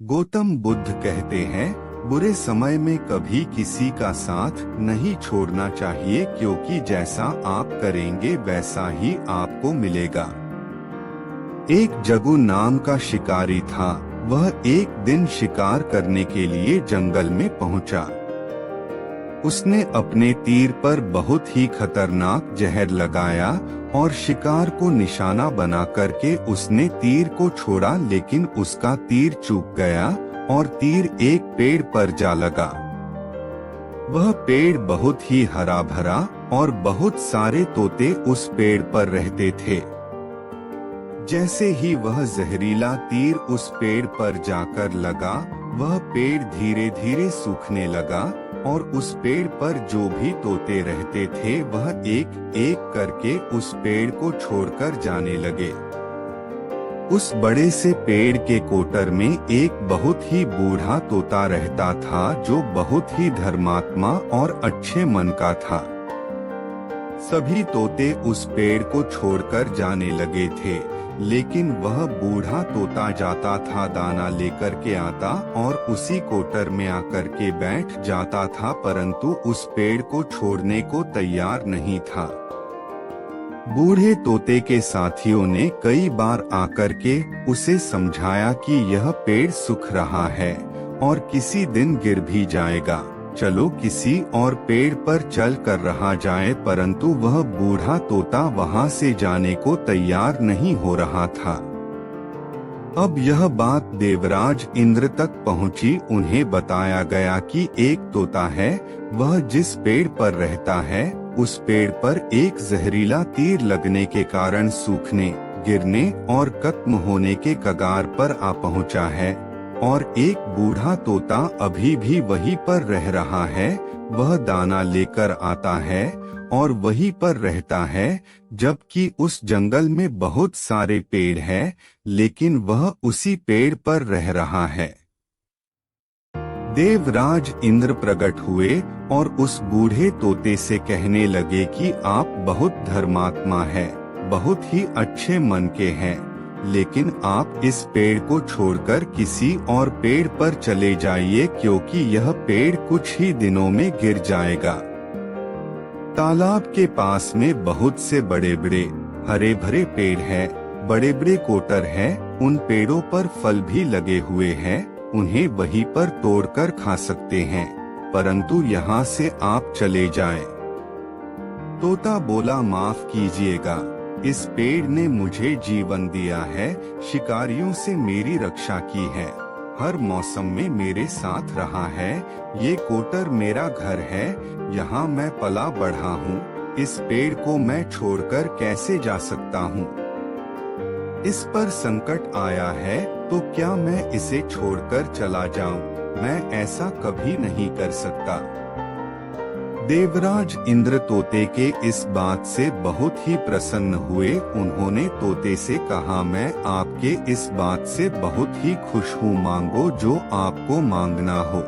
गौतम बुद्ध कहते हैं, बुरे समय में कभी किसी का साथ नहीं छोड़ना चाहिए, क्योंकि जैसा आप करेंगे वैसा ही आपको मिलेगा। एक जगू नाम का शिकारी था। वह एक दिन शिकार करने के लिए जंगल में पहुंचा। उसने अपने तीर पर बहुत ही खतरनाक जहर लगाया और शिकार को निशाना बना करके उसने तीर को छोड़ा, लेकिन उसका तीर चूक गया और तीर एक पेड़ पर जा लगा। वह पेड़ बहुत ही हरा भरा और बहुत सारे तोते उस पेड़ पर रहते थे। जैसे ही वह जहरीला तीर उस पेड़ पर जाकर लगा, वह पेड़ धीरे धीरे सूखने लगा और उस पेड़ पर जो भी तोते रहते थे वह एक एक करके उस पेड़ को छोड़कर जाने लगे। उस बड़े से पेड़ के कोटर में एक बहुत ही बूढ़ा तोता रहता था, जो बहुत ही धर्मात्मा और अच्छे मन का था। सभी तोते उस पेड़ को छोड़कर जाने लगे थे, लेकिन वह बूढ़ा तोता जाता था, दाना लेकर के आता और उसी कोटर में आकर के बैठ जाता था, परंतु उस पेड़ को छोड़ने को तैयार नहीं था। बूढ़े तोते के साथियों ने कई बार आकर के उसे समझाया कि यह पेड़ सूख रहा है और किसी दिन गिर भी जाएगा, चलो किसी और पेड़ पर चल कर रहा जाए, परंतु वह बूढ़ा तोता वहां से जाने को तैयार नहीं हो रहा था। अब यह बात देवराज इंद्र तक पहुंची। उन्हें बताया गया कि एक तोता है, वह जिस पेड़ पर रहता है उस पेड़ पर एक जहरीला तीर लगने के कारण सूखने, गिरने और खत्म होने के कगार पर आ पहुंचा है, और एक बूढ़ा तोता अभी भी वहीं पर रह रहा है। वह दाना लेकर आता है और वहीं पर रहता है, जबकि उस जंगल में बहुत सारे पेड़ हैं, लेकिन वह उसी पेड़ पर रह रहा है। देवराज इंद्र प्रकट हुए और उस बूढ़े तोते से कहने लगे कि आप बहुत धर्मात्मा हैं, बहुत ही अच्छे मन के हैं, लेकिन आप इस पेड़ को छोड़कर किसी और पेड़ पर चले जाइए, क्योंकि यह पेड़ कुछ ही दिनों में गिर जाएगा। तालाब के पास में बहुत से बड़े बड़े हरे भरे पेड़ हैं, बड़े बड़े कोटर हैं, उन पेड़ों पर फल भी लगे हुए हैं, उन्हें वहीं पर तोड़कर खा सकते हैं, परंतु यहाँ से आप चले जाएं। तोता बोला, माफ कीजिएगा, इस पेड़ ने मुझे जीवन दिया है, शिकारियों से मेरी रक्षा की है, हर मौसम में मेरे साथ रहा है, ये कोटर मेरा घर है, यहाँ मैं पला बढ़ा हूँ, इस पेड़ को मैं छोड़कर कैसे जा सकता हूँ? इस पर संकट आया है तो क्या मैं इसे छोड़कर चला जाऊं? मैं ऐसा कभी नहीं कर सकता। देवराज इंद्र तोते के इस बात से बहुत ही प्रसन्न हुए। उन्होंने तोते से कहा, मैं आपके इस बात से बहुत ही खुश हूँ, मांगो जो आपको मांगना हो।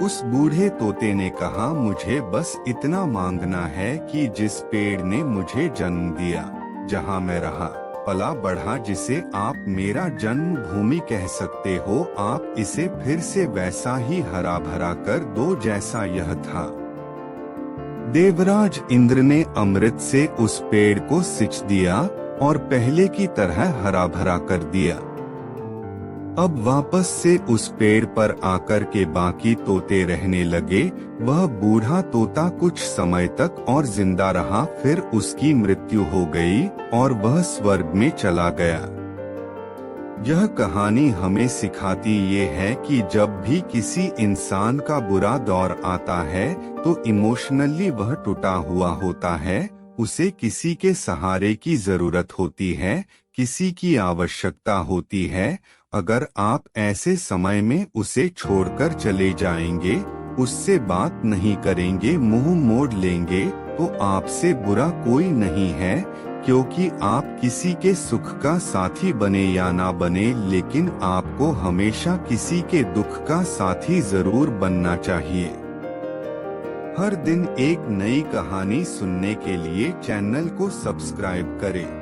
उस बूढ़े तोते ने कहा, मुझे बस इतना मांगना है कि जिस पेड़ ने मुझे जन्म दिया, जहाँ मैं रहा पला बढ़ा, जिसे आप मेरा जन्म भूमि कह सकते हो, आप इसे फिर से वैसा ही हरा भरा कर दो जैसा यह था। देवराज इंद्र ने अमृत से उस पेड़ को सिंच दिया और पहले की तरह हरा भरा कर दिया। अब वापस से उस पेड़ पर आकर के बाकी तोते रहने लगे। वह बूढ़ा तोता कुछ समय तक और जिंदा रहा, फिर उसकी मृत्यु हो गई और वह स्वर्ग में चला गया। यह कहानी हमें सिखाती ये है कि जब भी किसी इंसान का बुरा दौर आता है तो इमोशनली वह टूटा हुआ होता है, उसे किसी के सहारे की जरूरत होती है, किसी की आवश्यकता होती है। अगर आप ऐसे समय में उसे छोड़कर चले जाएंगे, उससे बात नहीं करेंगे, मुंह मोड़ लेंगे, तो आपसे बुरा कोई नहीं है, क्योंकि आप किसी के सुख का साथी बने या ना बने, लेकिन आपको हमेशा किसी के दुख का साथी जरूर बनना चाहिए। हर दिन एक नई कहानी सुनने के लिए चैनल को सब्सक्राइब करें।